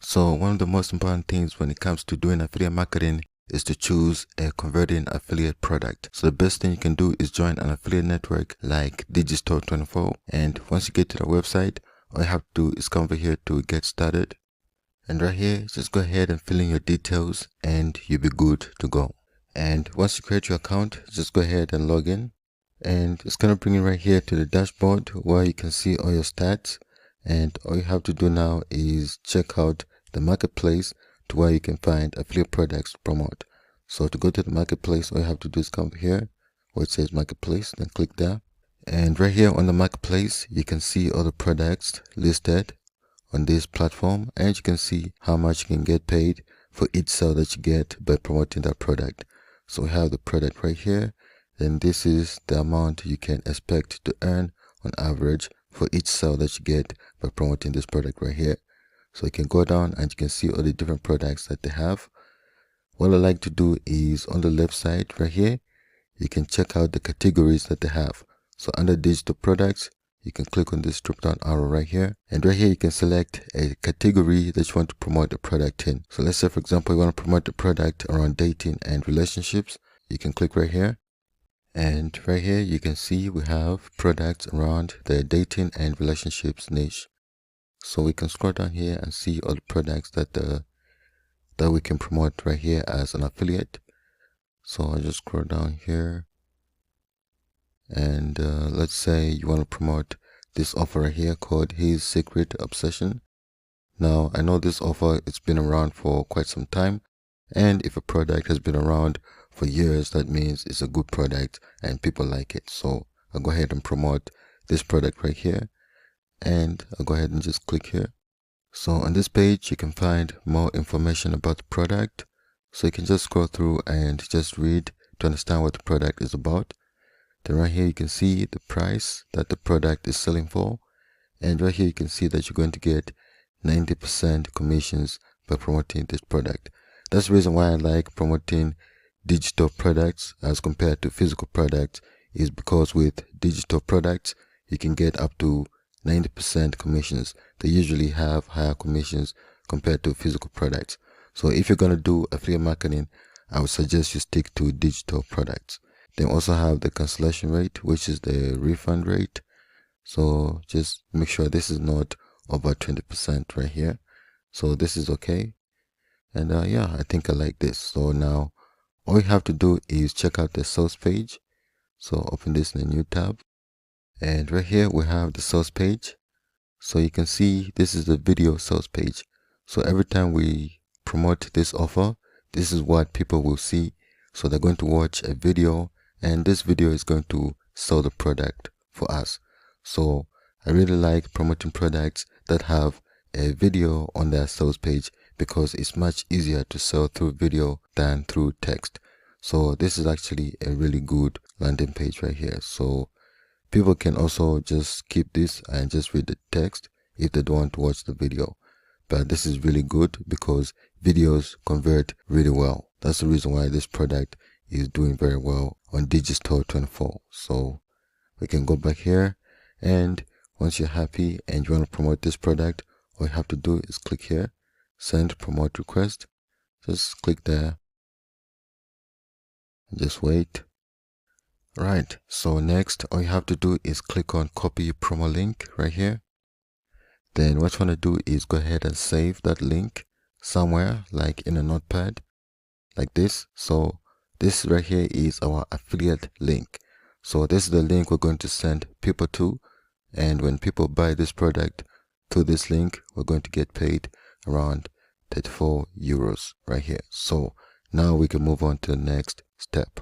So one of the most important things when it comes to doing affiliate marketing is to choose a converting affiliate product. So the best thing you can do is join an affiliate network like Digistore24, and once you get to the website, all you have to do is come over here to get started, and right here just go ahead and fill in your details and you'll be good to go. And once you create your account, just go ahead and log in, and it's going to bring you right here to the dashboard where you can see all your stats. And all you have to do now is check out the marketplace to where you can find affiliate products to promote. So to go to the marketplace, all you have to do is come here where it says marketplace, then click there. And right here on the marketplace, you can see all the products listed on this platform, and you can see how much you can get paid for each sale that you get by promoting that product. So we have the product right here, and this is the amount you can expect to earn on average for each sale that you get by promoting this product right here. So you can go down and you can see all the different products that they have. What I like to do is on the left side right here, you can check out the categories that they have. So under digital products, you can click on this drop down arrow right here, and right here you can select a category that you want to promote the product in. So let's say, for example, you want to promote the product around dating and relationships. You can click right here, and right here you can see we have products around the dating and relationships niche. So we can scroll down here and see all the products that we can promote right here as an affiliate. So I'll just scroll down here, and let's say you want to promote this offer right here called His Secret Obsession. Now I know this offer, it's been around for quite some time, and if a product has been around for years, that means it's a good product and people like it. So I'll go ahead and promote this product right here, and I'll go ahead and just click here. So on this page you can find more information about the product, so you can just scroll through and just read to understand what the product is about. Then right here you can see the price that the product is selling for, and right here you can see that you're going to get 90% commissions by promoting this product. That's the reason why I like promoting digital products as compared to physical products, is because with digital products you can get up to 90% commissions. They usually have higher commissions compared to physical products. So if you're going to do affiliate marketing, I would suggest you stick to digital products. They also have the cancellation rate, which is the refund rate. So just make sure this is not over 20% right here. So this is okay. And yeah, I think I like this. So now all you have to do is check out the sales page. So open this in a new tab, and right here we have the sales page. So you can see this is the video sales page. So every time we promote this offer, this is what people will see. So they're going to watch a video, and this video is going to sell the product for us. So I really like promoting products that have a video on their sales page, because it's much easier to sell through video than through text. So this is actually a really good landing page right here. So people can also just skip this and just read the text if they don't want to watch the video. But this is really good because videos convert really well. That's the reason why this product is doing very well on Digistore24. So we can go back here, and once you're happy and you want to promote this product, all you have to do is click here, send promote request. Just click there and just wait. Right, so next all you have to do is click on copy promo link right here. Then what you want to do is go ahead and save that link somewhere, like in a notepad like this. So this right here is our affiliate link. So this is the link we're going to send people to, and when people buy this product through this link, we're going to get paid around 34 euros right here. So now we can move on to the next step.